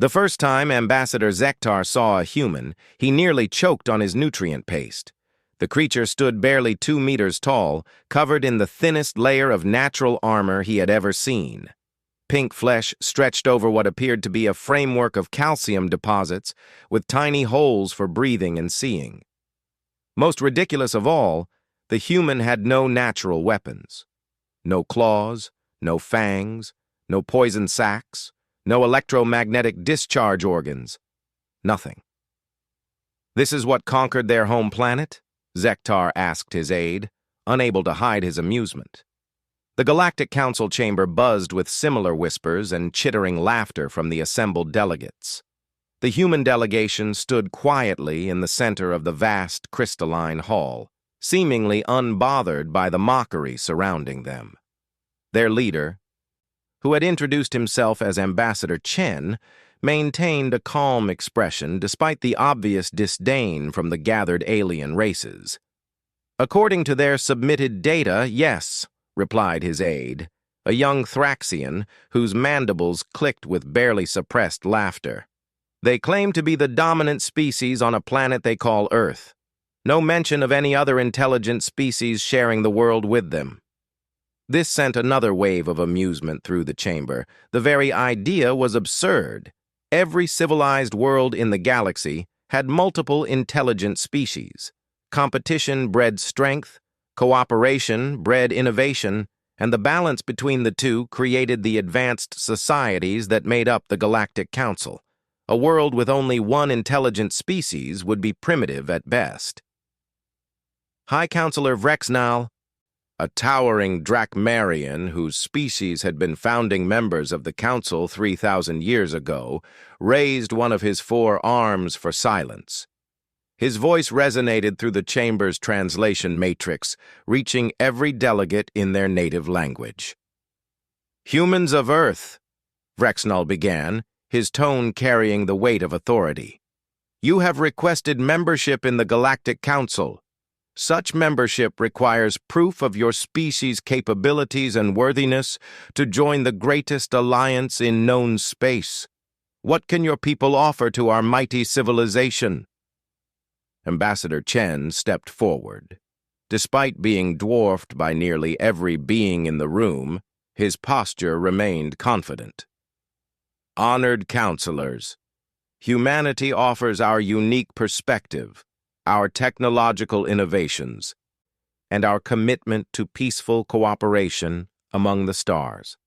The first time Ambassador Zektar saw a human, he nearly choked on his nutrient paste. The creature stood barely 2 meters tall, covered in the thinnest layer of natural armor he had ever seen. Pink flesh stretched over what appeared to be a framework of calcium deposits, with tiny holes for breathing and seeing. Most ridiculous of all, the human had no natural weapons. No claws, no fangs, no poison sacs, no electromagnetic discharge organs. Nothing. "This is what conquered their home planet?" Zektar asked his aide, unable to hide his amusement. The Galactic Council chamber buzzed with similar whispers and chittering laughter from the assembled delegates. The human delegation stood quietly in the center of the vast crystalline hall, seemingly unbothered by the mockery surrounding them. Their leader, who had introduced himself as Ambassador Chen, maintained a calm expression despite the obvious disdain from the gathered alien races. "According to their submitted data, yes," replied his aide, a young Thraxian whose mandibles clicked with barely suppressed laughter. "They claim to be the dominant species on a planet they call Earth. No mention of any other intelligent species sharing the world with them." This sent another wave of amusement through the chamber. The very idea was absurd. Every civilized world in the galaxy had multiple intelligent species. Competition bred strength, cooperation bred innovation, and the balance between the two created the advanced societies that made up the Galactic Council. A world with only one intelligent species would be primitive at best. High Counselor Vrexnal, a towering Drakmarian whose species had been founding members of the Council 3,000 years ago, raised one of his 4 arms for silence. His voice resonated through the chamber's translation matrix, reaching every delegate in their native language. "Humans of Earth," Vrexnal began, his tone carrying the weight of authority. "You have requested membership in the Galactic Council. Such membership requires proof of your species' capabilities and worthiness to join the greatest alliance in known space. What can your people offer to our mighty civilization?" Ambassador Chen stepped forward. Despite being dwarfed by nearly every being in the room, his posture remained confident. "Honored counselors, humanity offers our unique perspective, our technological innovations, and our commitment to peaceful cooperation among the stars."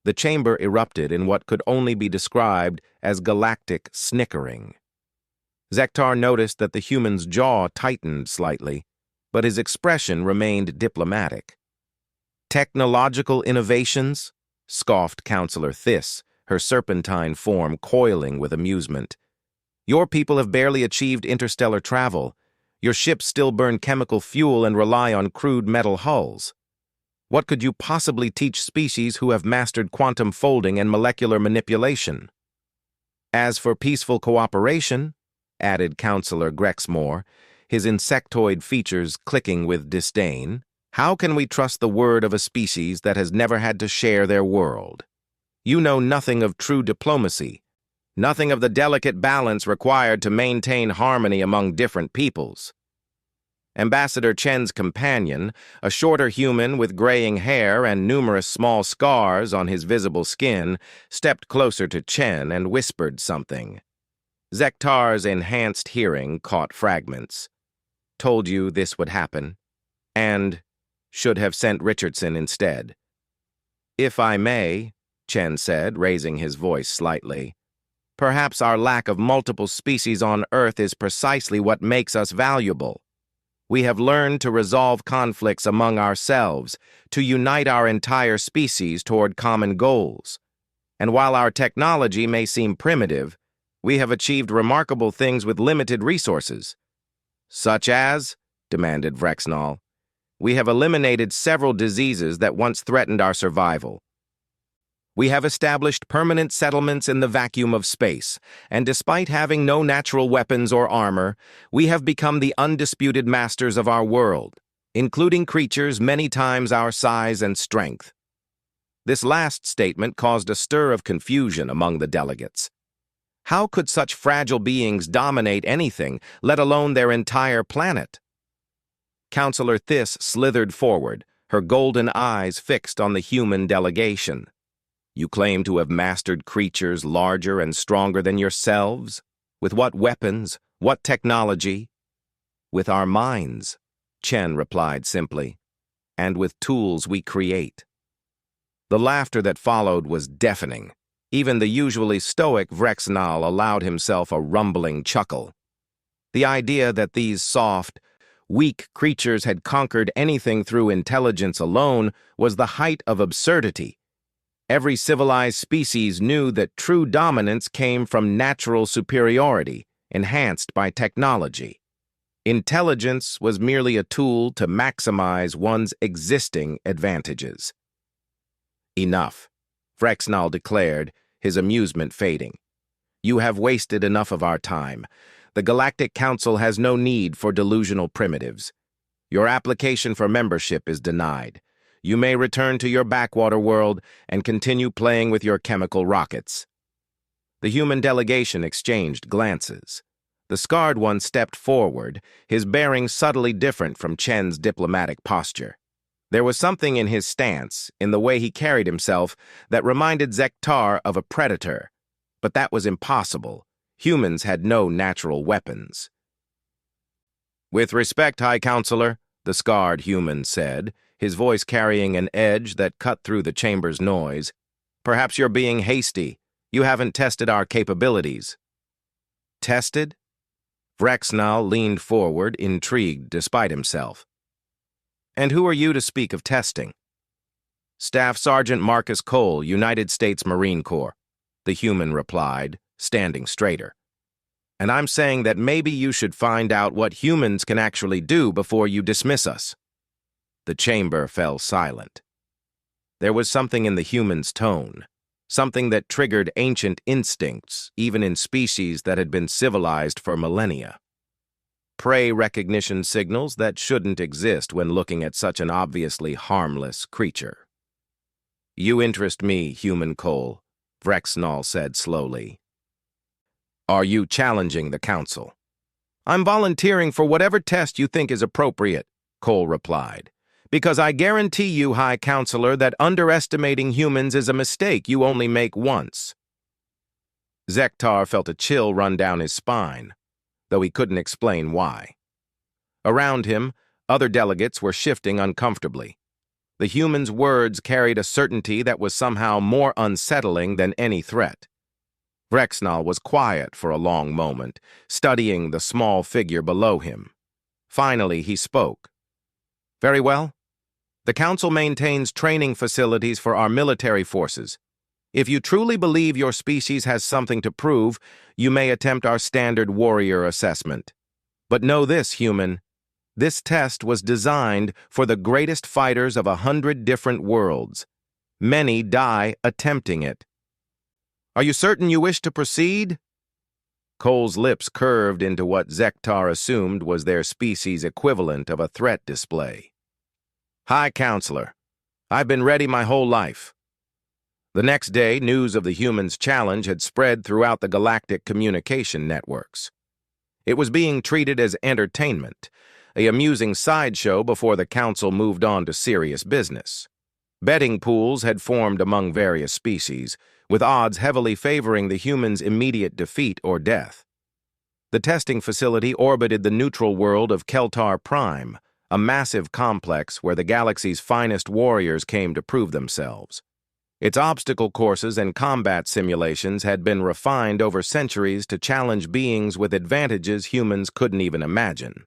The chamber erupted in what could only be described as galactic snickering. Zektar noticed that the human's jaw tightened slightly, but his expression remained diplomatic. "Technological innovations?" scoffed Counselor Thys, her serpentine form coiling with amusement. "Your people have barely achieved interstellar travel. Your ships still burn chemical fuel and rely on crude metal hulls. What could you possibly teach species who have mastered quantum folding and molecular manipulation? As for peaceful cooperation," added Counselor Grexmore, his insectoid features clicking with disdain, "how can we trust the word of a species that has never had to share their world? You know nothing of true diplomacy, nothing of the delicate balance required to maintain harmony among different peoples." Ambassador Chen's companion, a shorter human with graying hair and numerous small scars on his visible skin, stepped closer to Chen and whispered something. Zektar's enhanced hearing caught fragments. "Told you this would happen, and should have sent Richardson instead." "If I may," Chen said, raising his voice slightly, "perhaps our lack of multiple species on Earth is precisely what makes us valuable. We have learned to resolve conflicts among ourselves, to unite our entire species toward common goals. And while our technology may seem primitive, we have achieved remarkable things with limited resources." "Such as?" demanded Vrexnal. "We have eliminated several diseases that once threatened our survival. We have established permanent settlements in the vacuum of space, and despite having no natural weapons or armor, we have become the undisputed masters of our world, including creatures many times our size and strength." This last statement caused a stir of confusion among the delegates. How could such fragile beings dominate anything, let alone their entire planet? Counselor Thiss slithered forward, her golden eyes fixed on the human delegation. You claim to have mastered creatures larger and stronger than yourselves? With what weapons? What technology? With our minds, Chen replied simply, and with tools we create. The laughter that followed was deafening. Even the usually stoic Vrexnal allowed himself a rumbling chuckle. The idea that these soft, weak creatures had conquered anything through intelligence alone was the height of absurdity. Every civilized species knew that true dominance came from natural superiority, enhanced by technology. Intelligence was merely a tool to maximize one's existing advantages. Enough, Vrexnal declared, his amusement fading. You have wasted enough of our time. The Galactic Council has no need for delusional primitives. Your application for membership is denied. You may return to your backwater world and continue playing with your chemical rockets. The human delegation exchanged glances. The scarred one stepped forward, his bearing subtly different from Chen's diplomatic posture. There was something in his stance, in the way he carried himself, that reminded Zektar of a predator. But that was impossible. Humans had no natural weapons. With respect, High Counselor, the scarred human said, his voice carrying an edge that cut through the chamber's noise. Perhaps you're being hasty. You haven't tested our capabilities. Tested? Vrexnal leaned forward, intrigued despite himself. And who are you to speak of testing? Staff Sergeant Marcus Cole, United States Marine Corps, the human replied, standing straighter. And I'm saying that maybe you should find out what humans can actually do before you dismiss us. The chamber fell silent. There was something in the human's tone, something that triggered ancient instincts, even in species that had been civilized for millennia. Prey recognition signals that shouldn't exist when looking at such an obviously harmless creature. You interest me, human Cole, Vrexnal said slowly. Are you challenging the council? I'm volunteering for whatever test you think is appropriate, Cole replied. Because I guarantee you, High Counselor, that underestimating humans is a mistake you only make once. Zektar felt a chill run down his spine, though he couldn't explain why. Around him, other delegates were shifting uncomfortably. The human's words carried a certainty that was somehow more unsettling than any threat. Vrexnal was quiet for a long moment, studying the small figure below him. Finally, he spoke. Very well. The Council maintains training facilities for our military forces. If you truly believe your species has something to prove, you may attempt our standard warrior assessment. But know this, human. This test was designed for the greatest fighters of 100 different worlds. Many die attempting it. Are you certain you wish to proceed? Cole's lips curved into what Zektar assumed was their species' equivalent of a threat display. High Counselor, I've been ready my whole life. The next day, news of the humans' challenge had spread throughout the galactic communication networks. It was being treated as entertainment, an amusing sideshow before the council moved on to serious business. Betting pools had formed among various species, with odds heavily favoring the humans' immediate defeat or death. The testing facility orbited the neutral world of Keltar Prime, a massive complex where the galaxy's finest warriors came to prove themselves. Its obstacle courses and combat simulations had been refined over centuries to challenge beings with advantages humans couldn't even imagine.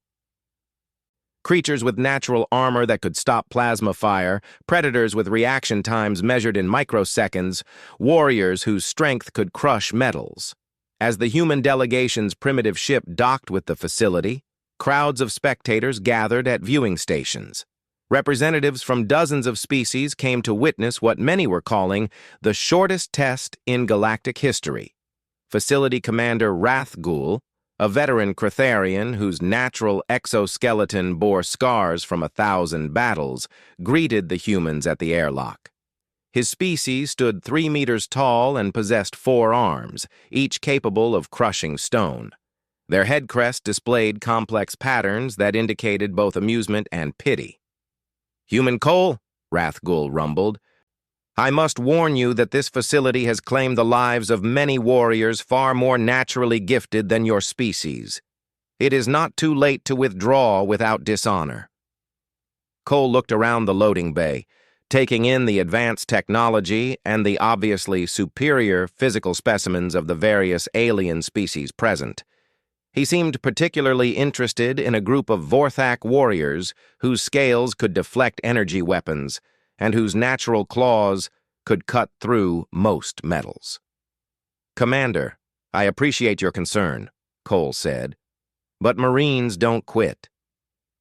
Creatures with natural armor that could stop plasma fire, predators with reaction times measured in microseconds, warriors whose strength could crush metals. As the human delegation's primitive ship docked with the facility, crowds of spectators gathered at viewing stations. Representatives from dozens of species came to witness what many were calling the shortest test in galactic history. Facility Commander Rathgul, a veteran Cretharian whose natural exoskeleton bore scars from 1,000 battles, greeted the humans at the airlock. His species stood 3 meters tall and possessed 4 arms, each capable of crushing stone. Their head crest displayed complex patterns that indicated both amusement and pity. "Human Cole," Rathgul rumbled, "I must warn you that this facility has claimed the lives of many warriors far more naturally gifted than your species. It is not too late to withdraw without dishonor." Cole looked around the loading bay, taking in the advanced technology and the obviously superior physical specimens of the various alien species present. He seemed particularly interested in a group of Vorthak warriors whose scales could deflect energy weapons and whose natural claws could cut through most metals. "Commander, I appreciate your concern," Cole said, "but Marines don't quit.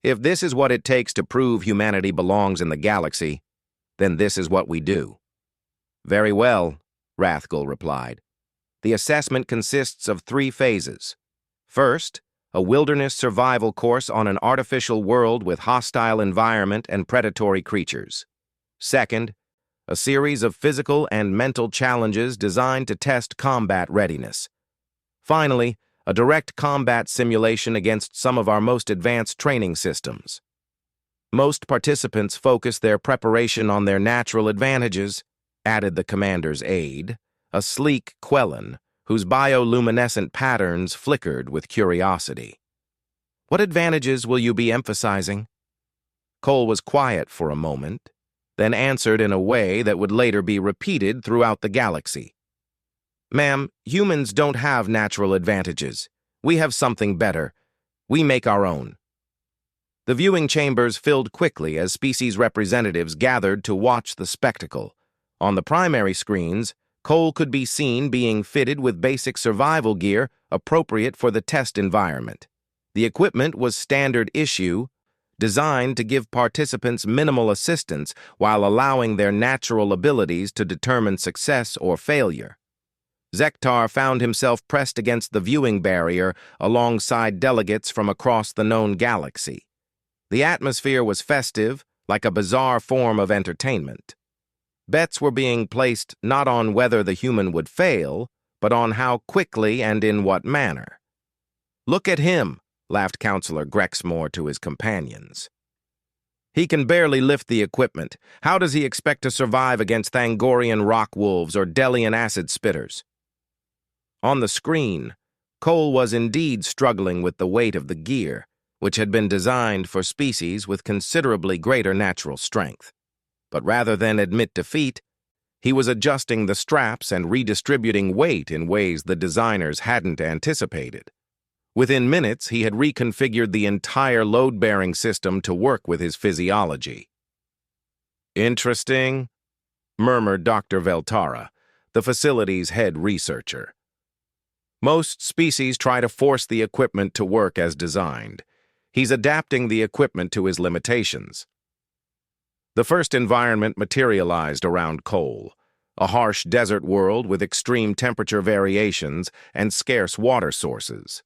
If this is what it takes to prove humanity belongs in the galaxy, then this is what we do." "Very well," Rathgul replied. "The assessment consists of 3 phases. First, a wilderness survival course on an artificial world with hostile environment and predatory creatures. Second, a series of physical and mental challenges designed to test combat readiness. Finally, a direct combat simulation against some of our most advanced training systems. Most participants focus their preparation on their natural advantages," added the commander's aide, a sleek Quellan, whose bioluminescent patterns flickered with curiosity. "What advantages will you be emphasizing?" Cole was quiet for a moment, then answered in a way that would later be repeated throughout the galaxy. "Ma'am, humans don't have natural advantages. We have something better. We make our own." The viewing chambers filled quickly as species representatives gathered to watch the spectacle. On the primary screens, Cole could be seen being fitted with basic survival gear appropriate for the test environment. The equipment was standard issue, designed to give participants minimal assistance while allowing their natural abilities to determine success or failure. Zektar found himself pressed against the viewing barrier alongside delegates from across the known galaxy. The atmosphere was festive, like a bizarre form of entertainment. Bets were being placed not on whether the human would fail, but on how quickly and in what manner. "Look at him," laughed Counselor Grexmore to his companions. "He can barely lift the equipment. How does he expect to survive against Thangorian rock wolves or Delian acid spitters?" On the screen, Cole was indeed struggling with the weight of the gear, which had been designed for species with considerably greater natural strength. But rather than admit defeat, he was adjusting the straps and redistributing weight in ways the designers hadn't anticipated. Within minutes, he had reconfigured the entire load-bearing system to work with his physiology. "Interesting," murmured Dr. Veltara, the facility's head researcher. "Most species try to force the equipment to work as designed. He's adapting the equipment to his limitations." The first environment materialized around Cole, a harsh desert world with extreme temperature variations and scarce water sources.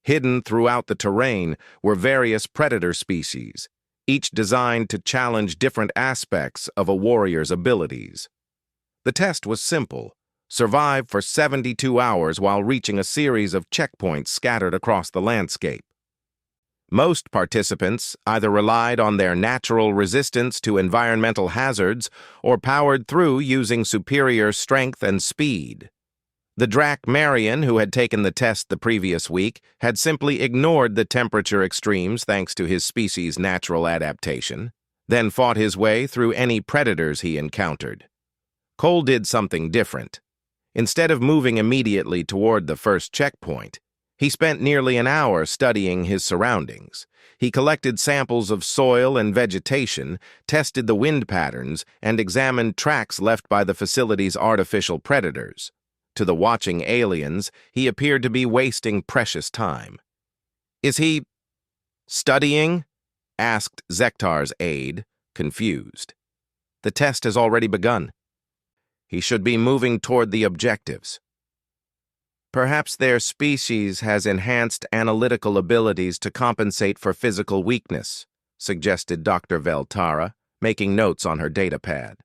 Hidden throughout the terrain were various predator species, each designed to challenge different aspects of a warrior's abilities. The test was simple: survive for 72 hours while reaching a series of checkpoints scattered across the landscape. Most participants either relied on their natural resistance to environmental hazards or powered through using superior strength and speed. The Drac Marion, who had taken the test the previous week, had simply ignored the temperature extremes thanks to his species' natural adaptation, then fought his way through any predators he encountered. Cole did something different. Instead of moving immediately toward the first checkpoint, he spent nearly an hour studying his surroundings. He collected samples of soil and vegetation, tested the wind patterns, and examined tracks left by the facility's artificial predators. To the watching aliens, he appeared to be wasting precious time. "Is he studying?" asked Zektar's aide, confused. "The test has already begun. He should be moving toward the objectives." "Perhaps their species has enhanced analytical abilities to compensate for physical weakness," suggested Dr. Veltara, making notes on her datapad.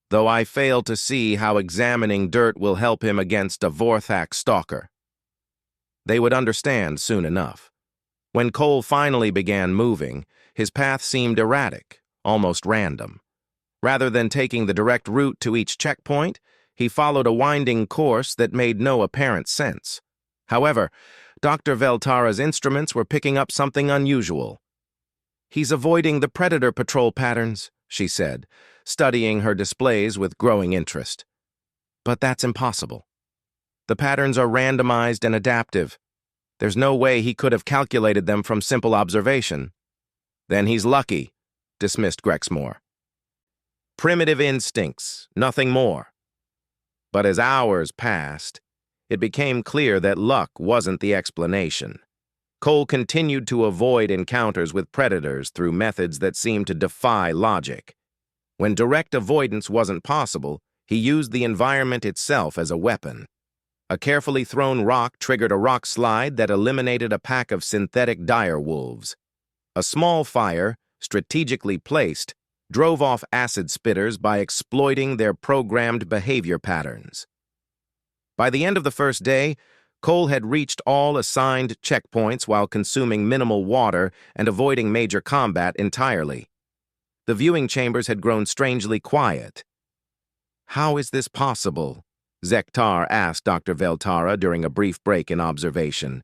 though I fail to see how examining dirt will help him against a Vorthak stalker. They would understand soon enough. When Cole finally began moving, his path seemed erratic, almost random. Rather than taking the direct route to each checkpoint, he followed a winding course that made no apparent sense. However, Dr. Veltara's instruments were picking up something unusual. "He's avoiding the predator patrol patterns," she said, studying her displays with growing interest. "But that's impossible. The patterns are randomized and adaptive. There's no way he could have calculated them from simple observation." "Then he's lucky," dismissed Grexmore. "Primitive instincts, nothing more." But as hours passed, it became clear that luck wasn't the explanation. Cole continued to avoid encounters with predators through methods that seemed to defy logic. When direct avoidance wasn't possible, he used the environment itself as a weapon. A carefully thrown rock triggered a rock slide that eliminated a pack of synthetic dire wolves. A small fire, strategically placed, drove off acid spitters by exploiting their programmed behavior patterns. By the end of the first day, Cole had reached all assigned checkpoints while consuming minimal water and avoiding major combat entirely. The viewing chambers had grown strangely quiet. "How is this possible?" Zektar asked Dr. Veltara during a brief break in observation.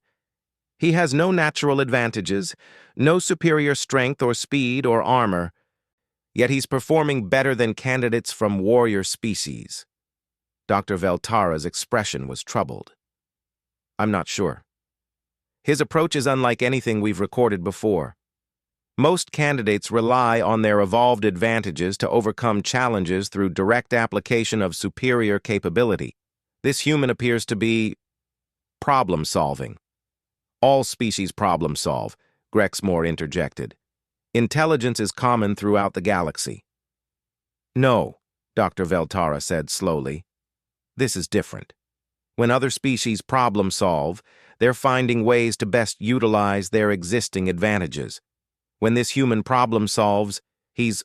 "He has no natural advantages, no superior strength or speed or armor, yet he's performing better than candidates from warrior species." Dr. Veltara's expression was troubled. "I'm not sure. His approach is unlike anything we've recorded before. Most candidates rely on their evolved advantages to overcome challenges through direct application of superior capability. This human appears to be problem-solving." "All species problem-solve," Grexmore interjected. "Intelligence is common throughout the galaxy." "No," Dr. Veltara said slowly. "This is different. When other species problem-solve, they're finding ways to best utilize their existing advantages. When this human problem-solves, he's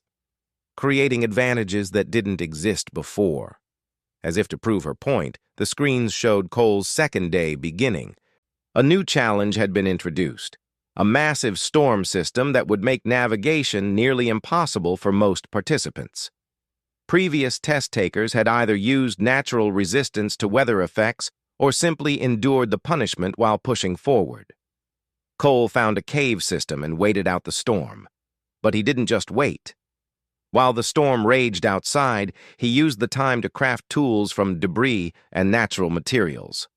creating advantages that didn't exist before." As if to prove her point, the screens showed Cole's second day beginning. A new challenge had been introduced, a massive storm system that would make navigation nearly impossible for most participants. Previous test takers had either used natural resistance to weather effects or simply endured the punishment while pushing forward. Cole found a cave system and waited out the storm. But he didn't just wait. While the storm raged outside, he used the time to craft tools from debris and natural materials.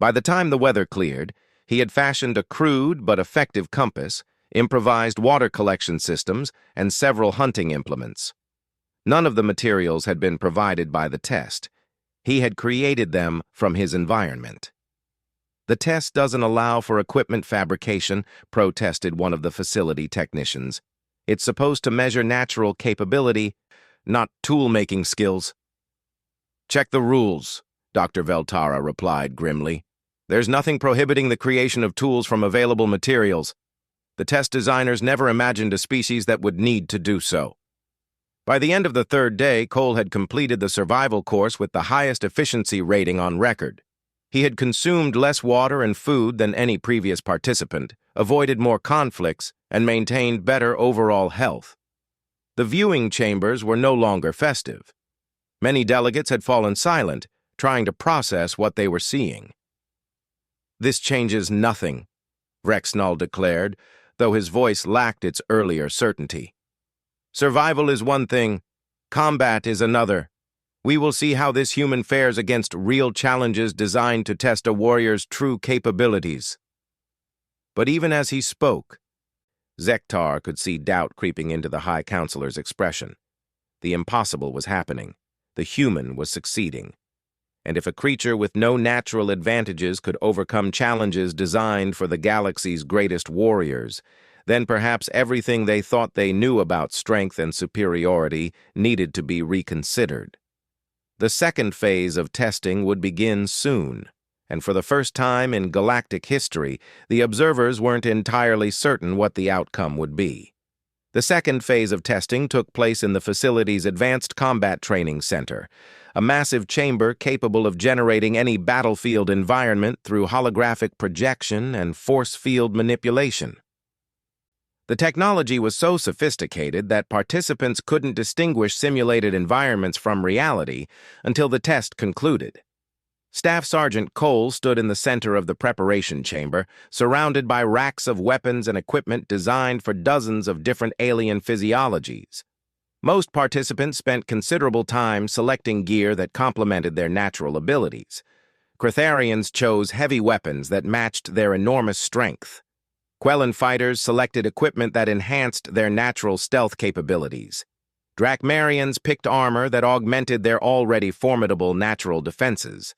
By the time the weather cleared, he had fashioned a crude but effective compass, improvised water collection systems, and several hunting implements. None of the materials had been provided by the test. He had created them from his environment. "The test doesn't allow for equipment fabrication," protested one of the facility technicians. "It's supposed to measure natural capability, not tool-making skills." "Check the rules," Dr. Veltara replied grimly. "There's nothing prohibiting the creation of tools from available materials. The test designers never imagined a species that would need to do so." By the end of the third day, Cole had completed the survival course with the highest efficiency rating on record. He had consumed less water and food than any previous participant, avoided more conflicts, and maintained better overall health. The viewing chambers were no longer festive. Many delegates had fallen silent, trying to process what they were seeing. "This changes nothing," Rexnall declared, though his voice lacked its earlier certainty. "Survival is one thing, combat is another. We will see how this human fares against real challenges designed to test a warrior's true capabilities." But even as he spoke, Zektar could see doubt creeping into the High Counselor's expression. The impossible was happening. The human was succeeding. And if a creature with no natural advantages could overcome challenges designed for the galaxy's greatest warriors, then perhaps everything they thought they knew about strength and superiority needed to be reconsidered. The second phase of testing would begin soon, and for the first time in galactic history, the observers weren't entirely certain what the outcome would be. The second phase of testing took place in the facility's Advanced Combat Training Center, a massive chamber capable of generating any battlefield environment through holographic projection and force field manipulation. The technology was so sophisticated that participants couldn't distinguish simulated environments from reality until the test concluded. Staff Sergeant Cole stood in the center of the preparation chamber, surrounded by racks of weapons and equipment designed for dozens of different alien physiologies. Most participants spent considerable time selecting gear that complemented their natural abilities. Cretharians chose heavy weapons that matched their enormous strength. Quellan fighters selected equipment that enhanced their natural stealth capabilities. Drakmarians picked armor that augmented their already formidable natural defenses.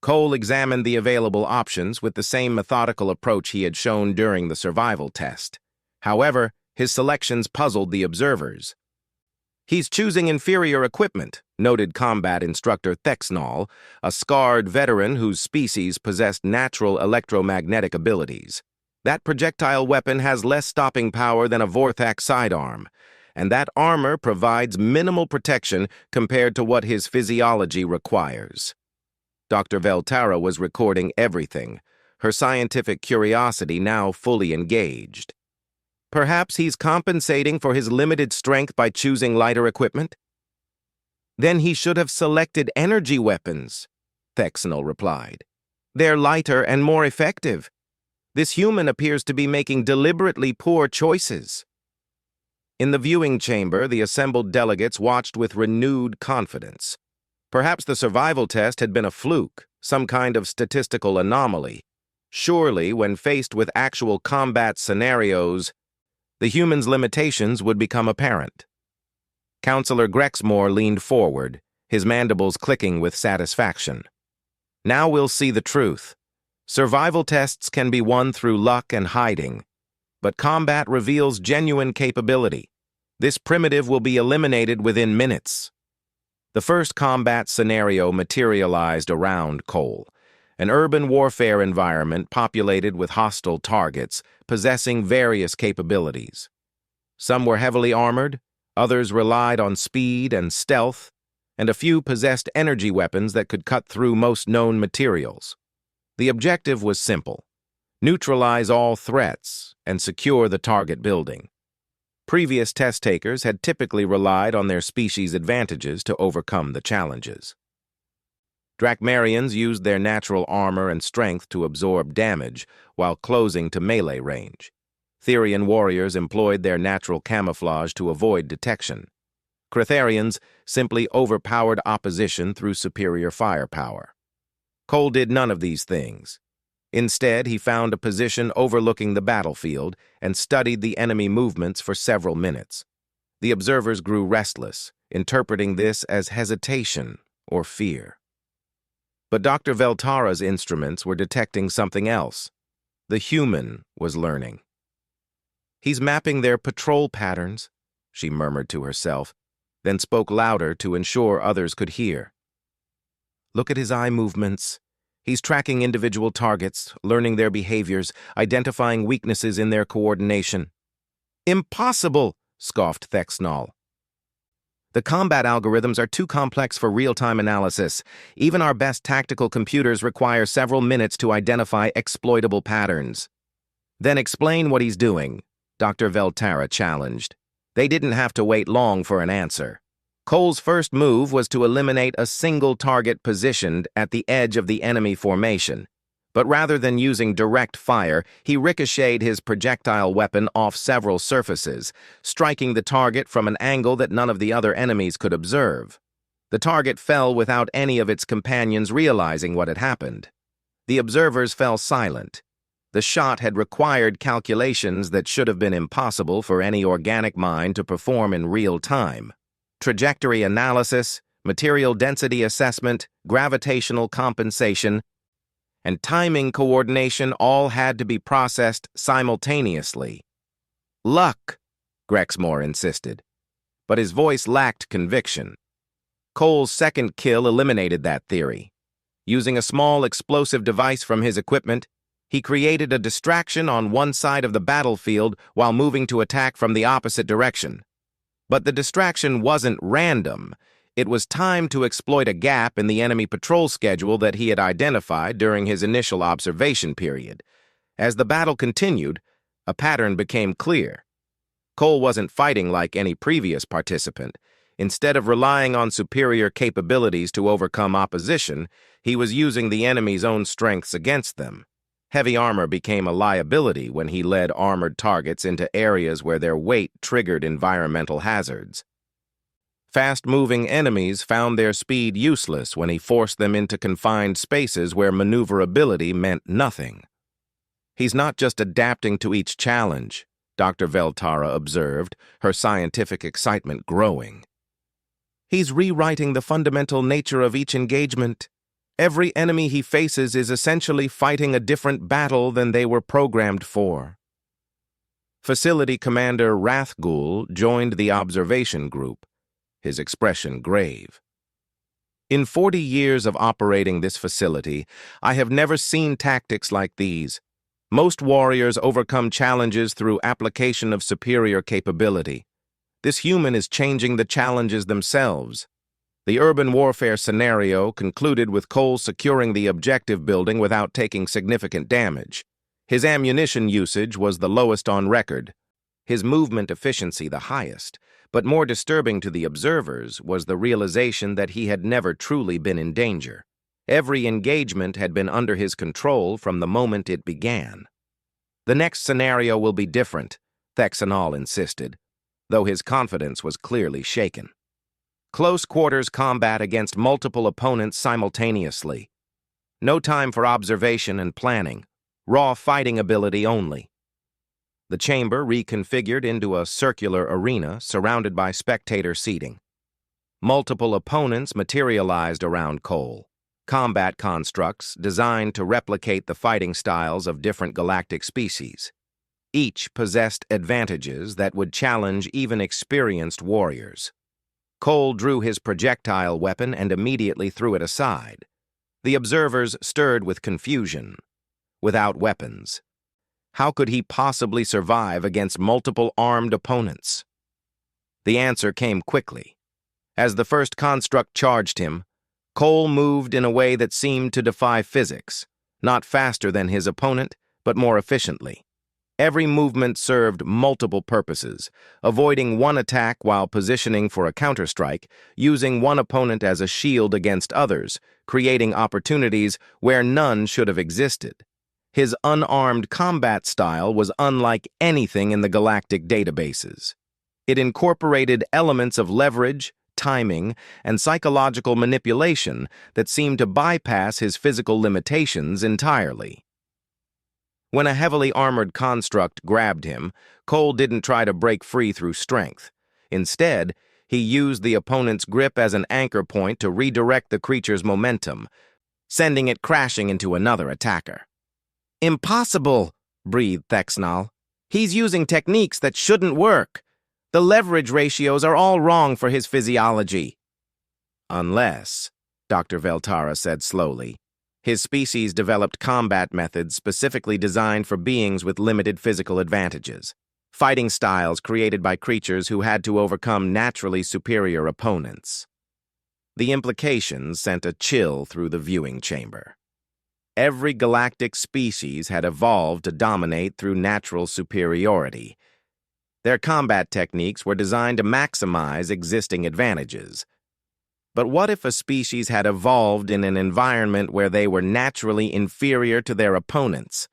Cole examined the available options with the same methodical approach he had shown during the survival test. However, his selections puzzled the observers. "He's choosing inferior equipment," noted combat instructor Thexnall, a scarred veteran whose species possessed natural electromagnetic abilities. "That projectile weapon has less stopping power than a Vorthak sidearm, and that armor provides minimal protection compared to what his physiology requires." Dr. Veltara was recording everything, her scientific curiosity now fully engaged. "Perhaps he's compensating for his limited strength by choosing lighter equipment?" "Then he should have selected energy weapons," Thexnell replied. "They're lighter and more effective. This human appears to be making deliberately poor choices." In the viewing chamber, the assembled delegates watched with renewed confidence. Perhaps the survival test had been a fluke, some kind of statistical anomaly. Surely, when faced with actual combat scenarios, the human's limitations would become apparent. Counselor Grexmore leaned forward, his mandibles clicking with satisfaction. "Now we'll see the truth. Survival tests can be won through luck and hiding, but combat reveals genuine capability. This primitive will be eliminated within minutes." The first combat scenario materialized around Cole, an urban warfare environment populated with hostile targets, possessing various capabilities. Some were heavily armored, others relied on speed and stealth, and a few possessed energy weapons that could cut through most known materials. The objective was simple: neutralize all threats and secure the target building. Previous test takers had typically relied on their species' advantages to overcome the challenges. Drakmarians used their natural armor and strength to absorb damage while closing to melee range. Therian warriors employed their natural camouflage to avoid detection. Cretharians simply overpowered opposition through superior firepower. Cole did none of these things. Instead, he found a position overlooking the battlefield and studied the enemy movements for several minutes. The observers grew restless, interpreting this as hesitation or fear. But Dr. Veltara's instruments were detecting something else. The human was learning. "He's mapping their patrol patterns," she murmured to herself, then spoke louder to ensure others could hear. "Look at his eye movements. He's tracking individual targets, learning their behaviors, identifying weaknesses in their coordination." "Impossible," scoffed Thexnall. "The combat algorithms are too complex for real-time analysis. Even our best tactical computers require several minutes to identify exploitable patterns." "Then explain what he's doing," Dr. Veltara challenged. They didn't have to wait long for an answer. Cole's first move was to eliminate a single target positioned at the edge of the enemy formation. But rather than using direct fire, he ricocheted his projectile weapon off several surfaces, striking the target from an angle that none of the other enemies could observe. The target fell without any of its companions realizing what had happened. The observers fell silent. The shot had required calculations that should have been impossible for any organic mind to perform in real time. Trajectory analysis, material density assessment, gravitational compensation, and timing coordination all had to be processed simultaneously. "Luck," Grexmore insisted, but his voice lacked conviction. Cole's second kill eliminated that theory. Using a small explosive device from his equipment, He created a distraction on one side of the battlefield while moving to attack from the opposite direction. But the distraction wasn't random. It was timed to exploit a gap in the enemy patrol schedule that he had identified during his initial observation period. As the battle continued, a pattern became clear. Cole wasn't fighting like any previous participant. Instead of relying on superior capabilities to overcome opposition, he was using the enemy's own strengths against them. Heavy armor became a liability when he led armored targets into areas where their weight triggered environmental hazards. Fast-moving enemies found their speed useless when he forced them into confined spaces where maneuverability meant nothing. He's not just adapting to each challenge, Dr. Veltara observed, her scientific excitement growing. He's rewriting the fundamental nature of each engagement. Every enemy he faces is essentially fighting a different battle than they were programmed for. Facility Commander Rathgul joined the observation group, his expression grave. In 40 years of operating this facility, I have never seen tactics like these. Most warriors overcome challenges through application of superior capability. This human is changing the challenges themselves. The urban warfare scenario concluded with Cole securing the objective building without taking significant damage. His ammunition usage was the lowest on record, his movement efficiency the highest, but more disturbing to the observers was the realization that he had never truly been in danger. Every engagement had been under his control from the moment it began. The next scenario will be different, Thexanol insisted, though his confidence was clearly shaken. Close quarters combat against multiple opponents simultaneously. No time for observation and planning, raw fighting ability only. The chamber reconfigured into a circular arena surrounded by spectator seating. Multiple opponents materialized around Cole, combat constructs designed to replicate the fighting styles of different galactic species. Each possessed advantages that would challenge even experienced warriors. Cole drew his projectile weapon and immediately threw it aside. The observers stirred with confusion. Without weapons, how could he possibly survive against multiple armed opponents? The answer came quickly. As the first construct charged him, Cole moved in a way that seemed to defy physics, not faster than his opponent, but more efficiently. Every movement served multiple purposes, avoiding one attack while positioning for a counterstrike, using one opponent as a shield against others, creating opportunities where none should have existed. His unarmed combat style was unlike anything in the galactic databases. It incorporated elements of leverage, timing, and psychological manipulation that seemed to bypass his physical limitations entirely. When a heavily armored construct grabbed him, Cole didn't try to break free through strength. Instead, he used the opponent's grip as an anchor point to redirect the creature's momentum, sending it crashing into another attacker. "Impossible," breathed Thexnal. "He's using techniques that shouldn't work. The leverage ratios are all wrong for his physiology." "Unless," Dr. Veltara said slowly, "his species developed combat methods specifically designed for beings with limited physical advantages, fighting styles created by creatures who had to overcome naturally superior opponents." The implications sent a chill through the viewing chamber. Every galactic species had evolved to dominate through natural superiority. Their combat techniques were designed to maximize existing advantages. But what if a species had evolved in an environment where they were naturally inferior to their opponents?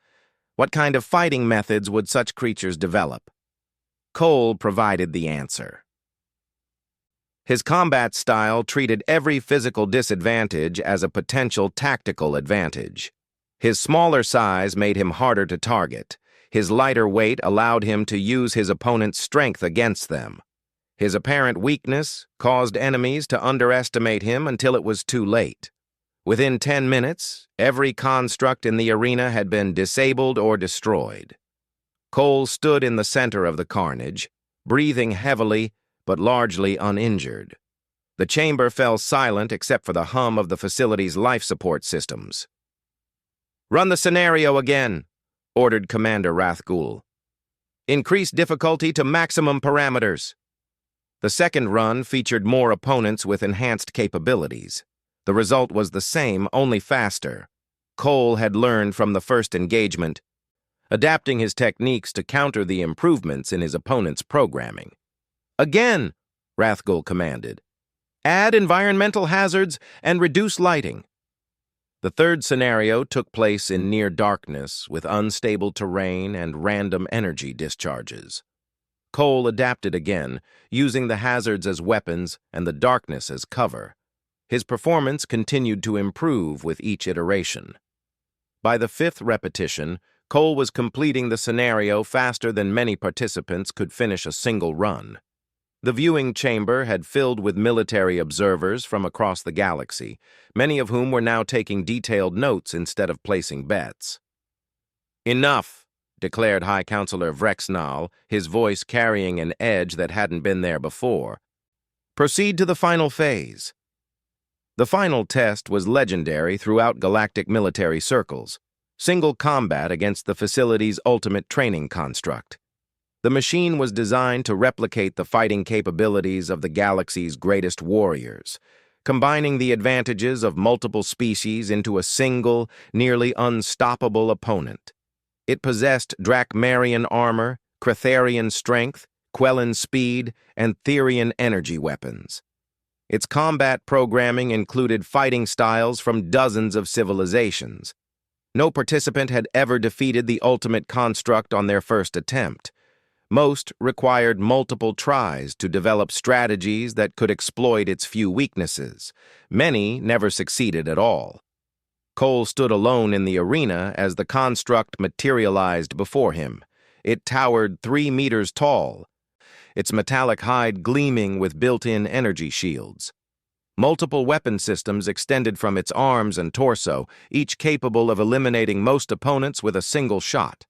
What kind of fighting methods would such creatures develop? Cole provided the answer. His combat style treated every physical disadvantage as a potential tactical advantage. His smaller size made him harder to target. His lighter weight allowed him to use his opponent's strength against them. His apparent weakness caused enemies to underestimate him until it was too late. Within 10 minutes, every construct in the arena had been disabled or destroyed. Cole stood in the center of the carnage, breathing heavily but largely uninjured. The chamber fell silent except for the hum of the facility's life support systems. "Run the scenario again," ordered Commander Rathgul. "Increase difficulty to maximum parameters." The second run featured more opponents with enhanced capabilities. The result was the same, only faster. Cole had learned from the first engagement, adapting his techniques to counter the improvements in his opponent's programming. "Again," Rathgul commanded. "Add environmental hazards and reduce lighting." The third scenario took place in near darkness with unstable terrain and random energy discharges. Cole adapted again, using the hazards as weapons and the darkness as cover. His performance continued to improve with each iteration. By the fifth repetition, Cole was completing the scenario faster than many participants could finish a single run. The viewing chamber had filled with military observers from across the galaxy, many of whom were now taking detailed notes instead of placing bets. "Enough," declared High Counselor Vrexnal, his voice carrying an edge that hadn't been there before. "Proceed to the final phase." The final test was legendary throughout galactic military circles: single combat against the facility's ultimate training construct. The machine was designed to replicate the fighting capabilities of the galaxy's greatest warriors, combining the advantages of multiple species into a single, nearly unstoppable opponent. It possessed Drakmarian armor, Cretharian strength, Quellan speed, and Therian energy weapons. Its combat programming included fighting styles from dozens of civilizations. No participant had ever defeated the ultimate construct on their first attempt. Most required multiple tries to develop strategies that could exploit its few weaknesses. Many never succeeded at all. Cole stood alone in the arena as the construct materialized before him. It towered 3 meters tall, its metallic hide gleaming with built-in energy shields. Multiple weapon systems extended from its arms and torso, each capable of eliminating most opponents with a single shot.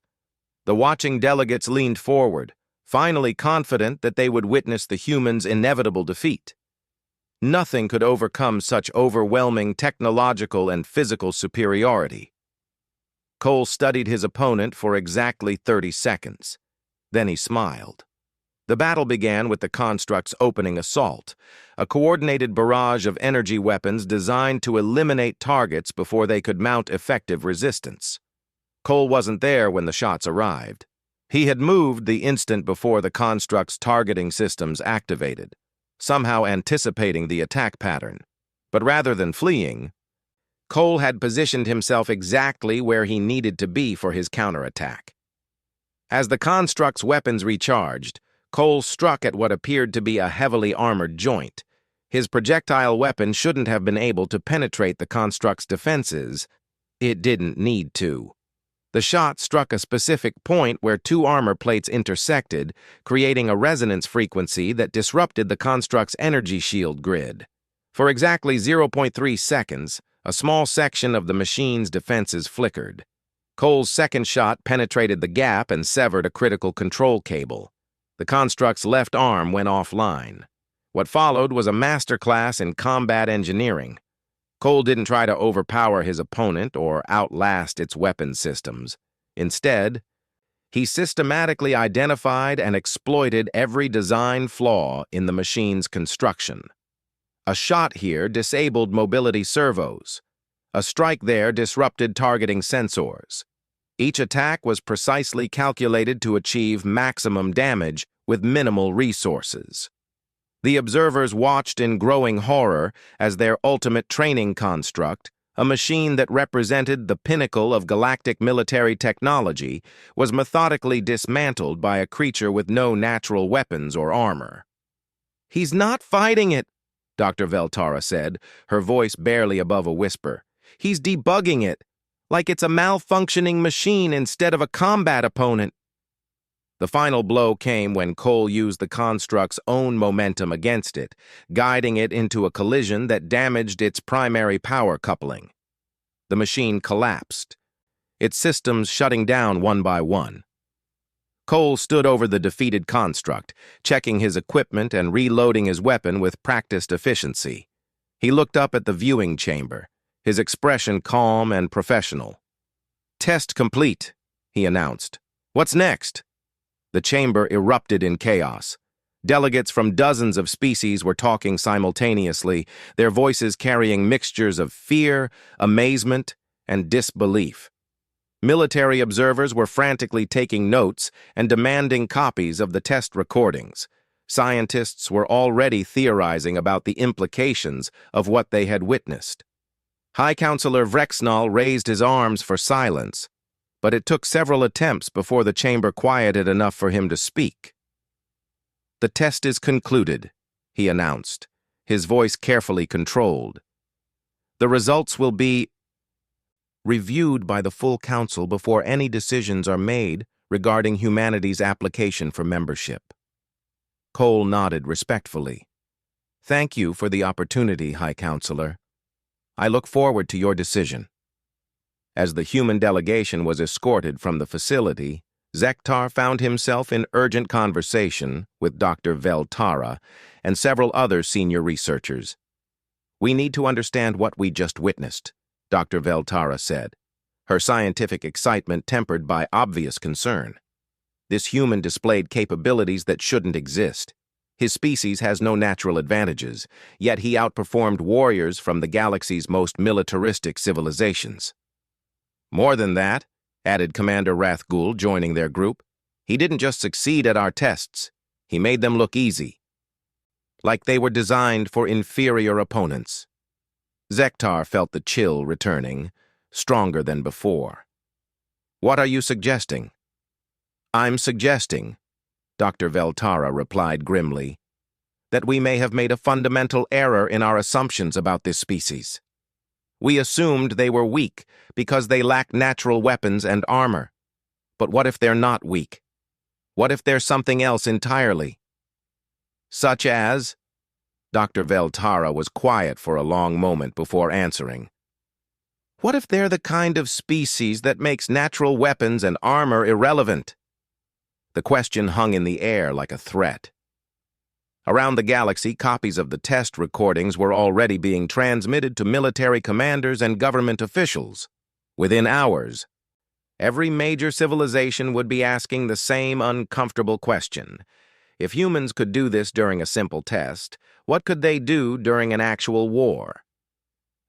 The watching delegates leaned forward, finally confident that they would witness the humans' inevitable defeat. Nothing could overcome such overwhelming technological and physical superiority. Cole studied his opponent for exactly 30 seconds. Then he smiled. The battle began with the construct's opening assault, a coordinated barrage of energy weapons designed to eliminate targets before they could mount effective resistance. Cole wasn't there when the shots arrived. He had moved the instant before the construct's targeting systems activated, somehow anticipating the attack pattern. But rather than fleeing, Cole had positioned himself exactly where he needed to be for his counterattack. As the construct's weapons recharged, Cole struck at what appeared to be a heavily armored joint. His projectile weapon shouldn't have been able to penetrate the construct's defenses. It didn't need to. The shot struck a specific point where 2 armor plates intersected, creating a resonance frequency that disrupted the construct's energy shield grid. For exactly 0.3 seconds, a small section of the machine's defenses flickered. Cole's second shot penetrated the gap and severed a critical control cable. The construct's left arm went offline. What followed was a masterclass in combat engineering. Cole didn't try to overpower his opponent or outlast its weapon systems. Instead, he systematically identified and exploited every design flaw in the machine's construction. A shot here disabled mobility servos. A strike there disrupted targeting sensors. Each attack was precisely calculated to achieve maximum damage with minimal resources. The observers watched in growing horror as their ultimate training construct, a machine that represented the pinnacle of galactic military technology, was methodically dismantled by a creature with no natural weapons or armor. "He's not fighting it," Dr. Veltara said, her voice barely above a whisper. "He's debugging it, like it's a malfunctioning machine instead of a combat opponent." The final blow came when Cole used the construct's own momentum against it, guiding it into a collision that damaged its primary power coupling. The machine collapsed, its systems shutting down one by one. Cole stood over the defeated construct, checking his equipment and reloading his weapon with practiced efficiency. He looked up at the viewing chamber, his expression calm and professional. Test complete, he announced. What's next? The chamber erupted in chaos. Delegates from dozens of species were talking simultaneously, their voices carrying mixtures of fear, amazement, and disbelief. Military observers were frantically taking notes and demanding copies of the test recordings. Scientists were already theorizing about the implications of what they had witnessed. High Counselor Vrexnall raised his arms for silence, but it took several attempts before the chamber quieted enough for him to speak. The test is concluded, he announced, his voice carefully controlled. The results will be reviewed by the full council before any decisions are made regarding humanity's application for membership. Cole nodded respectfully. Thank you for the opportunity, High Counselor. I look forward to your decision. As the human delegation was escorted from the facility, Zektar found himself in urgent conversation with Dr. Veltara and several other senior researchers. We need to understand what we just witnessed, Dr. Veltara said, her scientific excitement tempered by obvious concern. This human displayed capabilities that shouldn't exist. His species has no natural advantages, yet he outperformed warriors from the galaxy's most militaristic civilizations. More than that, added Commander Rathgul, joining their group, he didn't just succeed at our tests, he made them look easy. Like they were designed for inferior opponents. Zektar felt the chill returning, stronger than before. What are you suggesting? I'm suggesting, Dr. Veltara replied grimly, that we may have made a fundamental error in our assumptions about this species. We assumed they were weak because they lack natural weapons and armor. But what if they're not weak? What if they're something else entirely? Such as? Dr. Veltara was quiet for a long moment before answering. What if they're the kind of species that makes natural weapons and armor irrelevant? The question hung in the air like a threat. Around the galaxy, copies of the test recordings were already being transmitted to military commanders and government officials. Within hours, every major civilization would be asking the same uncomfortable question. If humans could do this during a simple test, what could they do during an actual war?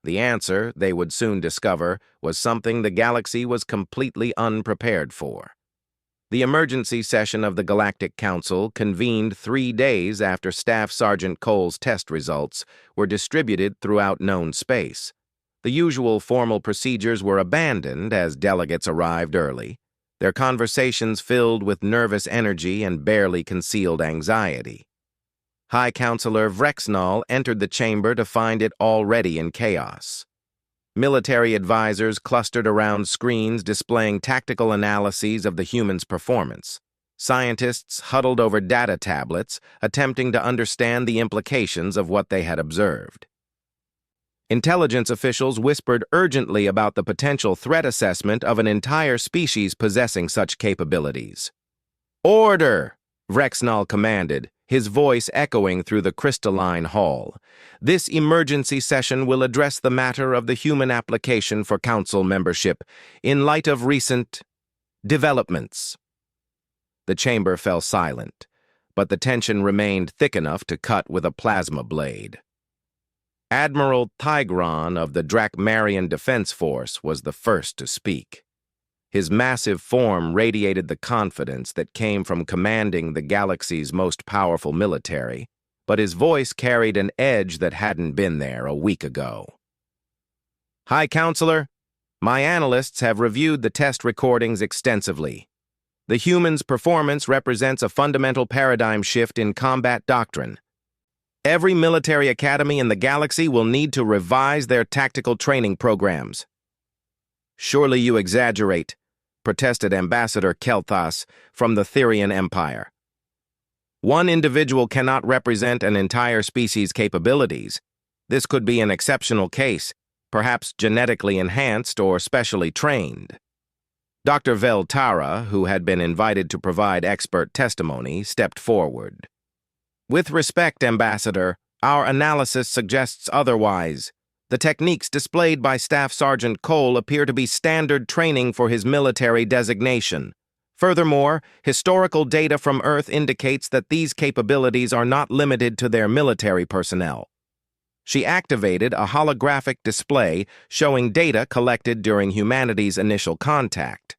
The answer, they would soon discover, was something the galaxy was completely unprepared for. The emergency session of the Galactic Council convened 3 days after Staff Sergeant Cole's test results were distributed throughout known space. The usual formal procedures were abandoned as delegates arrived early, their conversations filled with nervous energy and barely concealed anxiety. High Counselor Vrexnall entered the chamber to find it already in chaos. Military advisors clustered around screens displaying tactical analyses of the human's performance. Scientists huddled over data tablets, attempting to understand the implications of what they had observed. Intelligence officials whispered urgently about the potential threat assessment of an entire species possessing such capabilities. "Order!" Vrexnall commanded, his voice echoing through the crystalline hall. "This emergency session will address the matter of the human application for council membership in light of recent developments." The chamber fell silent, but the tension remained thick enough to cut with a plasma blade. Admiral Tigron of the Drakmarian Defense Force was the first to speak. His massive form radiated the confidence that came from commanding the galaxy's most powerful military, but his voice carried an edge that hadn't been there a week ago. "High Counselor, my analysts have reviewed the test recordings extensively. The human's performance represents a fundamental paradigm shift in combat doctrine. Every military academy in the galaxy will need to revise their tactical training programs." "Surely you exaggerate," protested Ambassador Kelthas from the Therian Empire. "One individual cannot represent an entire species' capabilities. This could be an exceptional case, perhaps genetically enhanced or specially trained." Dr. Veltara, who had been invited to provide expert testimony, stepped forward. "With respect, Ambassador, our analysis suggests otherwise. The techniques displayed by Staff Sergeant Cole appear to be standard training for his military designation. Furthermore, historical data from Earth indicates that these capabilities are not limited to their military personnel. She activated a holographic display showing data collected during humanity's initial contact.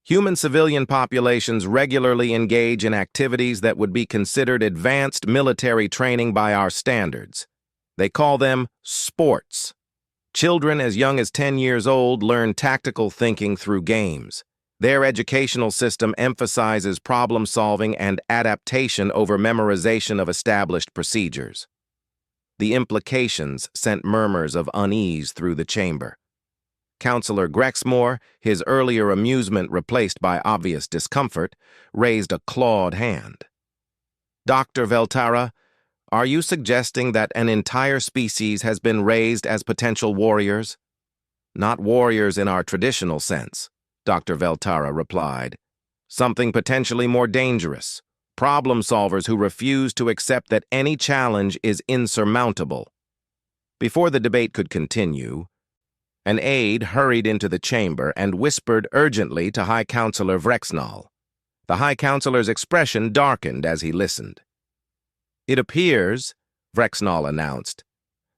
Human civilian populations regularly engage in activities that would be considered advanced military training by our standards. They call them sports. Children as young as 10 years old learn tactical thinking through games. Their educational system emphasizes problem-solving and adaptation over memorization of established procedures. The implications sent murmurs of unease through the chamber. Counselor Grexmore, his earlier amusement replaced by obvious discomfort, raised a clawed hand. Dr. Veltara, are you suggesting that an entire species has been raised as potential warriors? Not warriors in our traditional sense, Dr. Veltara replied. Something potentially more dangerous. Problem solvers who refuse to accept that any challenge is insurmountable. Before the debate could continue, an aide hurried into the chamber and whispered urgently to High Counselor Vrexnall. The High Counselor's expression darkened as he listened. It appears, Vrexnall announced,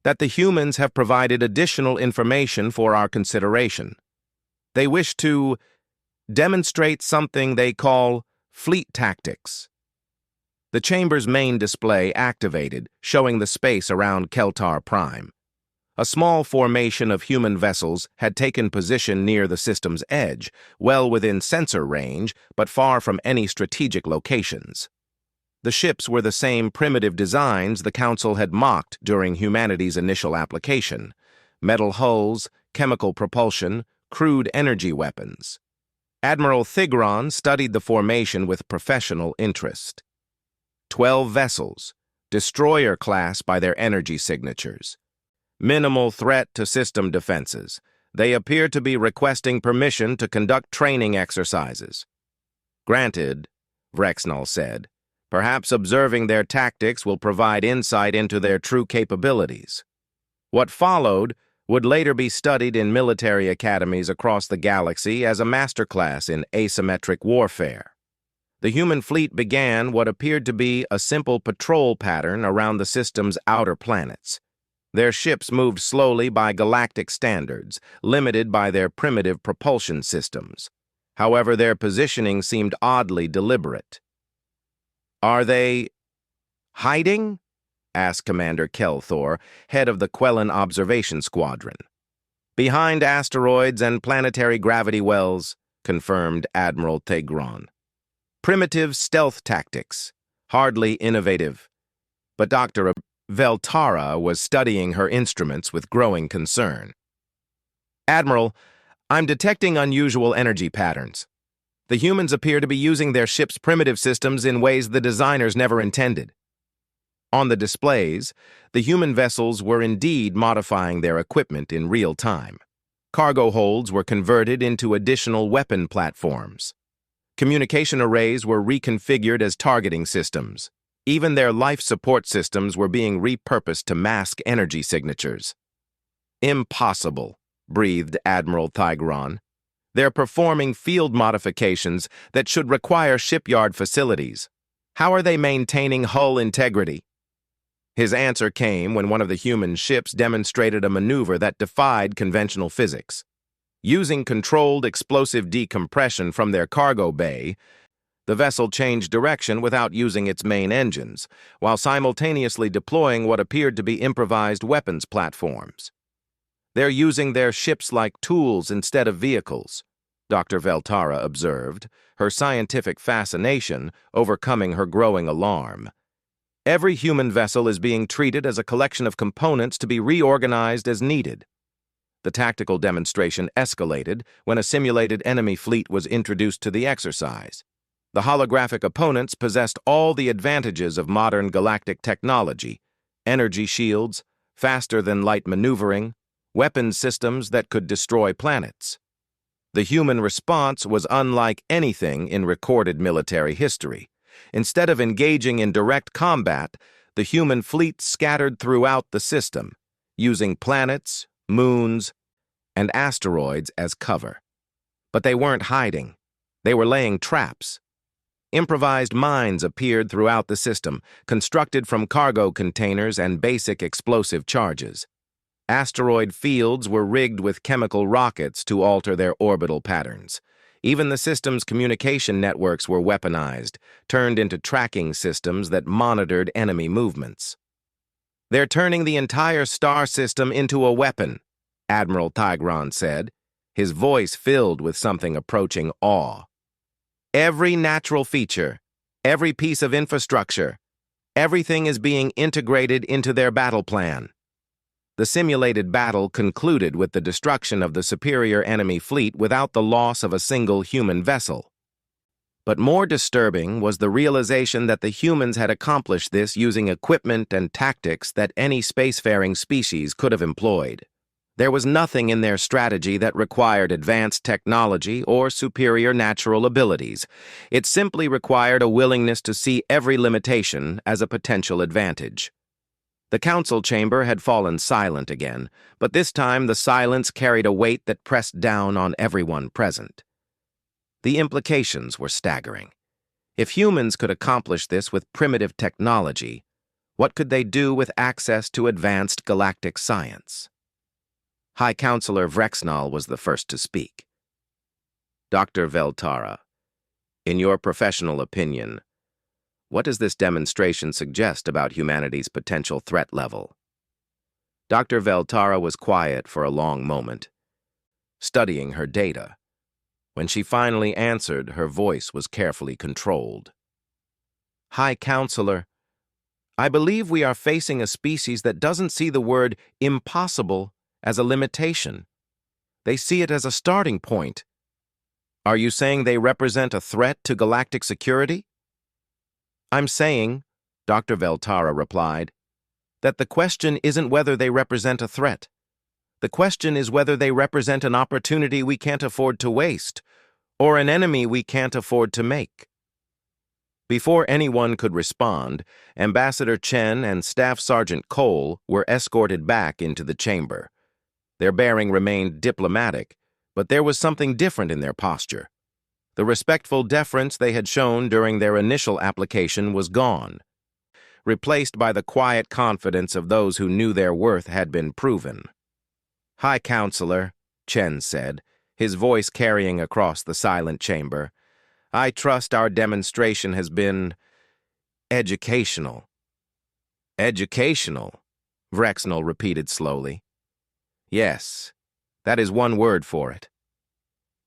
that the humans have provided additional information for our consideration. They wish to demonstrate something they call fleet tactics. The chamber's main display activated, showing the space around Keltar Prime. A small formation of human vessels had taken position near the system's edge, well within sensor range, but far from any strategic locations. The ships were the same primitive designs the Council had mocked during humanity's initial application: metal hulls, chemical propulsion, crude energy weapons. Admiral Thigron studied the formation with professional interest. 12 vessels, destroyer class by their energy signatures. Minimal threat to system defenses. They appear to be requesting permission to conduct training exercises. Granted, Vrexnall said. Perhaps observing their tactics will provide insight into their true capabilities. What followed would later be studied in military academies across the galaxy as a masterclass in asymmetric warfare. The human fleet began what appeared to be a simple patrol pattern around the system's outer planets. Their ships moved slowly by galactic standards, limited by their primitive propulsion systems. However, their positioning seemed oddly deliberate. "Are they hiding?" asked Commander Kelthor, head of the Quellan Observation Squadron. "Behind asteroids and planetary gravity wells," confirmed Admiral Thegron. "Primitive stealth tactics, hardly innovative." But Dr. Veltara was studying her instruments with growing concern. "Admiral, I'm detecting unusual energy patterns. The humans appear to be using their ship's primitive systems in ways the designers never intended." On the displays, the human vessels were indeed modifying their equipment in real time. Cargo holds were converted into additional weapon platforms. Communication arrays were reconfigured as targeting systems. Even their life support systems were being repurposed to mask energy signatures. "Impossible," breathed Admiral Thygron. "They're performing field modifications that should require shipyard facilities. How are they maintaining hull integrity?" His answer came when one of the human ships demonstrated a maneuver that defied conventional physics. Using controlled explosive decompression from their cargo bay, the vessel changed direction without using its main engines, while simultaneously deploying what appeared to be improvised weapons platforms. "They're using their ships like tools instead of vehicles," Dr. Veltara observed, her scientific fascination overcoming her growing alarm. "Every human vessel is being treated as a collection of components to be reorganized as needed." The tactical demonstration escalated when a simulated enemy fleet was introduced to the exercise. The holographic opponents possessed all the advantages of modern galactic technology: energy shields, faster-than-light maneuvering, weapons systems that could destroy planets. The human response was unlike anything in recorded military history. Instead of engaging in direct combat, the human fleet scattered throughout the system, using planets, moons, and asteroids as cover. But they weren't hiding. They were laying traps. Improvised mines appeared throughout the system, constructed from cargo containers and basic explosive charges. Asteroid fields were rigged with chemical rockets to alter their orbital patterns. Even the system's communication networks were weaponized, turned into tracking systems that monitored enemy movements. "They're turning the entire star system into a weapon," Admiral Tigron said, his voice filled with something approaching awe. "Every natural feature, every piece of infrastructure, everything is being integrated into their battle plan." The simulated battle concluded with the destruction of the superior enemy fleet without the loss of a single human vessel. But more disturbing was the realization that the humans had accomplished this using equipment and tactics that any spacefaring species could have employed. There was nothing in their strategy that required advanced technology or superior natural abilities. It simply required a willingness to see every limitation as a potential advantage. The council chamber had fallen silent again, but this time the silence carried a weight that pressed down on everyone present. The implications were staggering. If humans could accomplish this with primitive technology, what could they do with access to advanced galactic science? High Counselor Vrexnall was the first to speak. "Dr. Veltara, in your professional opinion, what does this demonstration suggest about humanity's potential threat level?" Dr. Veltara was quiet for a long moment, studying her data. When she finally answered, her voice was carefully controlled. "High Counselor, I believe we are facing a species that doesn't see the word impossible as a limitation. They see it as a starting point. Are you saying they represent a threat to galactic security?" "I'm saying," Dr. Veltara replied, "that the question isn't whether they represent a threat. The question is whether they represent an opportunity we can't afford to waste, or an enemy we can't afford to make." Before anyone could respond, Ambassador Chen and Staff Sergeant Cole were escorted back into the chamber. Their bearing remained diplomatic, but there was something different in their posture. The respectful deference they had shown during their initial application was gone, replaced by the quiet confidence of those who knew their worth had been proven. "High Counselor," Chen said, his voice carrying across the silent chamber, "I trust our demonstration has been educational." "Educational," Vrexnall repeated slowly. "Yes, that is one word for it.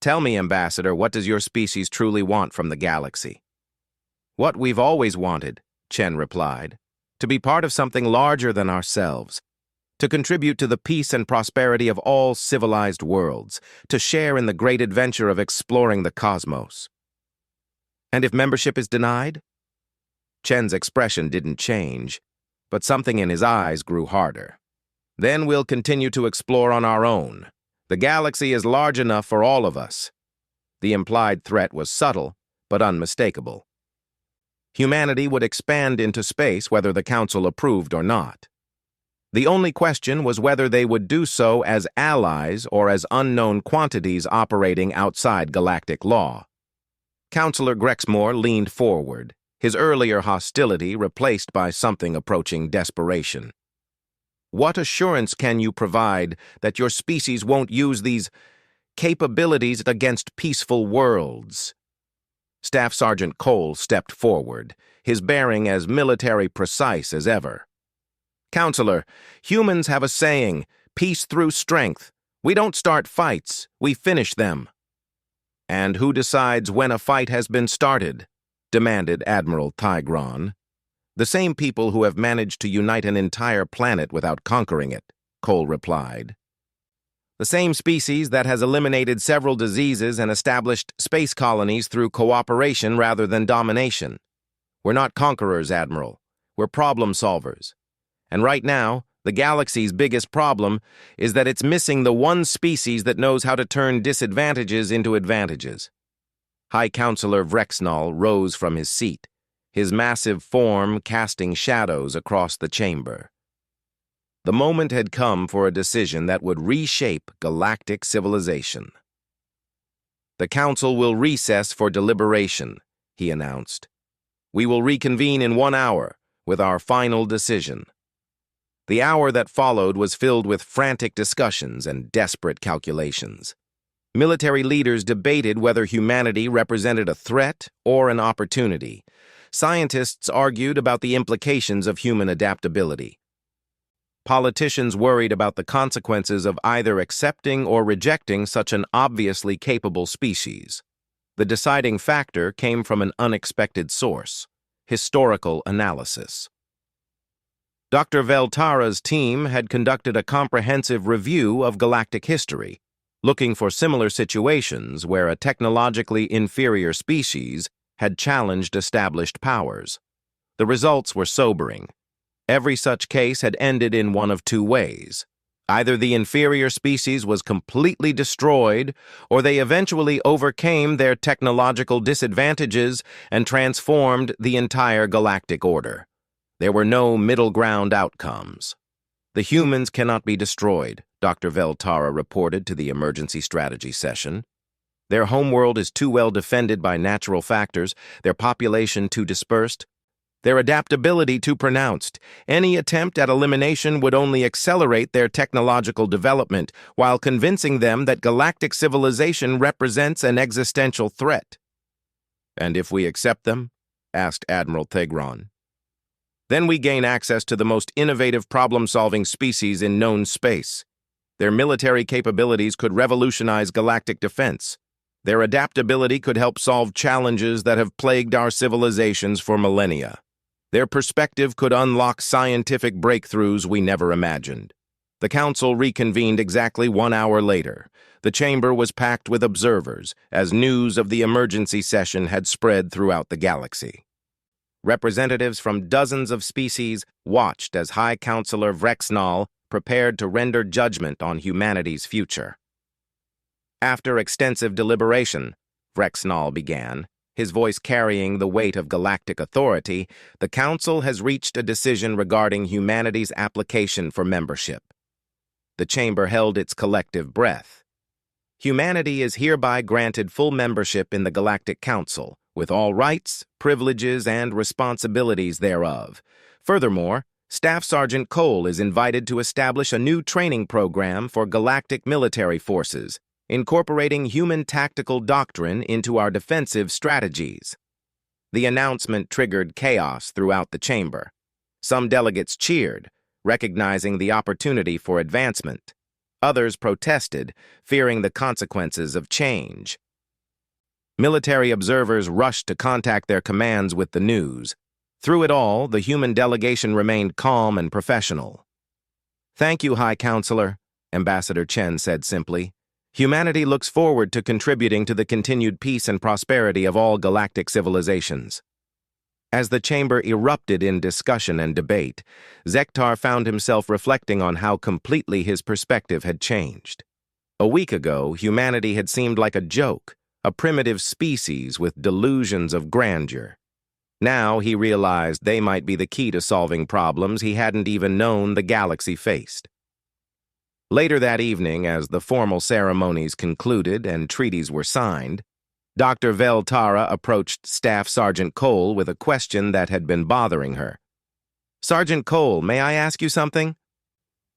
Tell me, Ambassador, what does your species truly want from the galaxy?" "What we've always wanted," Chen replied, "to be part of something larger than ourselves, to contribute to the peace and prosperity of all civilized worlds, to share in the great adventure of exploring the cosmos." "And if membership is denied?" Chen's expression didn't change, but something in his eyes grew harder. "Then we'll continue to explore on our own. The galaxy is large enough for all of us." The implied threat was subtle, but unmistakable. Humanity would expand into space whether the Council approved or not. The only question was whether they would do so as allies or as unknown quantities operating outside galactic law. Counselor Grexmore leaned forward, his earlier hostility replaced by something approaching desperation. "What assurance can you provide that your species won't use these capabilities against peaceful worlds?" Staff Sergeant Cole stepped forward, his bearing as military precise as ever. "Counselor, humans have a saying, peace through strength. We don't start fights, we finish them." "And who decides when a fight has been started?" demanded Admiral Tigron. "The same people who have managed to unite an entire planet without conquering it," Cole replied. "The same species that has eliminated several diseases and established space colonies through cooperation rather than domination. We're not conquerors, Admiral. We're problem solvers. And right now, the galaxy's biggest problem is that it's missing the one species that knows how to turn disadvantages into advantages." High Counselor Vrexnall rose from his seat, his massive form casting shadows across the chamber. The moment had come for a decision that would reshape galactic civilization. "The Council will recess for deliberation," he announced. "We will reconvene in 1 hour with our final decision." The hour that followed was filled with frantic discussions and desperate calculations. Military leaders debated whether humanity represented a threat or an opportunity. Scientists argued about the implications of human adaptability. Politicians worried about the consequences of either accepting or rejecting such an obviously capable species. The deciding factor came from an unexpected source: historical analysis. Dr. Veltara's team had conducted a comprehensive review of galactic history, looking for similar situations where a technologically inferior species had challenged established powers. The results were sobering. Every such case had ended in one of two ways. Either the inferior species was completely destroyed, or they eventually overcame their technological disadvantages and transformed the entire galactic order. There were no middle ground outcomes. "The humans cannot be destroyed," Dr. Veltara reported to the emergency strategy session. "Their homeworld is too well defended by natural factors, their population too dispersed, their adaptability too pronounced. Any attempt at elimination would only accelerate their technological development while convincing them that galactic civilization represents an existential threat." "And if we accept them?" asked Admiral Thegron. "Then we gain access to the most innovative problem-solving species in known space. Their military capabilities could revolutionize galactic defense. Their adaptability could help solve challenges that have plagued our civilizations for millennia. Their perspective could unlock scientific breakthroughs we never imagined." The Council reconvened exactly 1 hour later. The chamber was packed with observers, as news of the emergency session had spread throughout the galaxy. Representatives from dozens of species watched as High Counselor Vrexnall prepared to render judgment on humanity's future. "After extensive deliberation," Vrexnall began, his voice carrying the weight of galactic authority, "the Council has reached a decision regarding humanity's application for membership." The chamber held its collective breath. "Humanity is hereby granted full membership in the Galactic Council, with all rights, privileges, and responsibilities thereof. Furthermore, Staff Sergeant Cole is invited to establish a new training program for galactic military forces, incorporating human tactical doctrine into our defensive strategies." The announcement triggered chaos throughout the chamber. Some delegates cheered, recognizing the opportunity for advancement. Others protested, fearing the consequences of change. Military observers rushed to contact their commands with the news. Through it all, the human delegation remained calm and professional. "Thank you, High Counselor," Ambassador Chen said simply. "Humanity looks forward to contributing to the continued peace and prosperity of all galactic civilizations." As the chamber erupted in discussion and debate, Zektar found himself reflecting on how completely his perspective had changed. A week ago, humanity had seemed like a joke, a primitive species with delusions of grandeur. Now he realized they might be the key to solving problems he hadn't even known the galaxy faced. Later that evening, as the formal ceremonies concluded and treaties were signed, Dr. Veltara approached Staff Sergeant Cole with a question that had been bothering her. "Sergeant Cole, may I ask you something?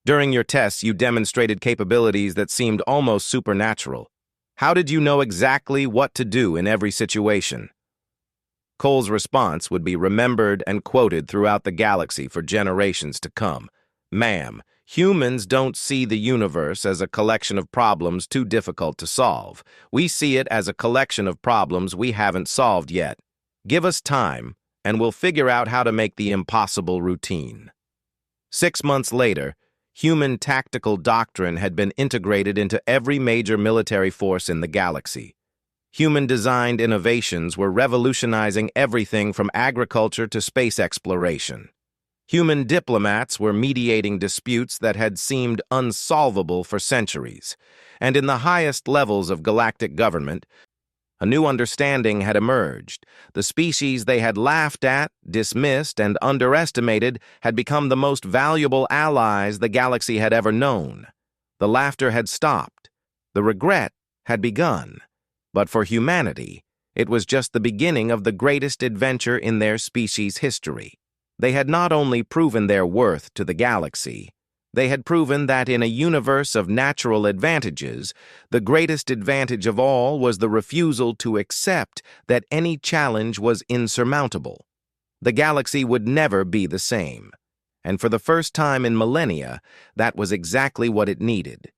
During your tests, you demonstrated capabilities that seemed almost supernatural. How did you know exactly what to do in every situation?" Cole's response would be remembered and quoted throughout the galaxy for generations to come. "Ma'am, humans don't see the universe as a collection of problems too difficult to solve. We see it as a collection of problems we haven't solved yet. Give us time, and we'll figure out how to make the impossible routine." 6 months later, human tactical doctrine had been integrated into every major military force in the galaxy. Human-designed innovations were revolutionizing everything from agriculture to space exploration. Human diplomats were mediating disputes that had seemed unsolvable for centuries, and in the highest levels of galactic government, A new understanding had emerged. The species they had laughed at, dismissed, and underestimated had become the most valuable allies the galaxy had ever known. The laughter had stopped. The regret had begun. But for humanity, it was just the beginning of the greatest adventure in their species' history. They had not only proven their worth to the galaxy, they had proven that in a universe of natural advantages, the greatest advantage of all was the refusal to accept that any challenge was insurmountable. The galaxy would never be the same. And for the first time in millennia, that was exactly what it needed.